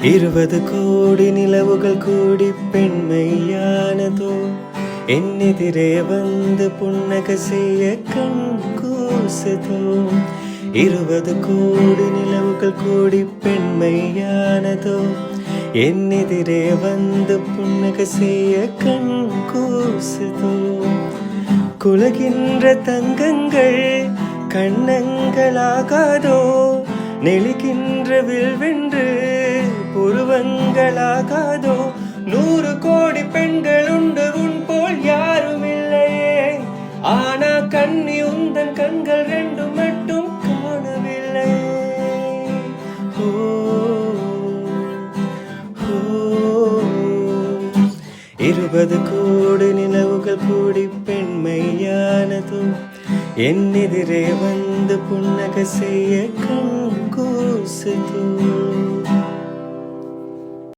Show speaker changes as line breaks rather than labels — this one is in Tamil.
20 கோடி நிலவுகள் கூடி பெண்மையானதோ, என்னெதிரே வந்து புன்னகை செய்ய கண் கூசுதோ. 20 கோடி நிலவுகள் கூடி பெண்மையானதோ, என்னெதிரே வந்து புன்னகை செய்ய கண் கூசுதோ. குலகின்ற தங்கங்கள் கண்ணங்களாகாதோ, நெளிக்கின்ற வில்வென்று புருவங்களாகாதோ. 100 கோடி பெண்கள் உண்டு உன் போல் யாரும் இல்லையே, ஆனா கண்ணி உந்தன் கண்கள் ரெண்டு மட்டும் காணவில்லை. ஓ, ஓ, 20 கோடி நிலவுகள் கூடி பெண்மையானதோ, என்னெதிரே வந்து புன்னகை செய்ய கண் கூசுதோ.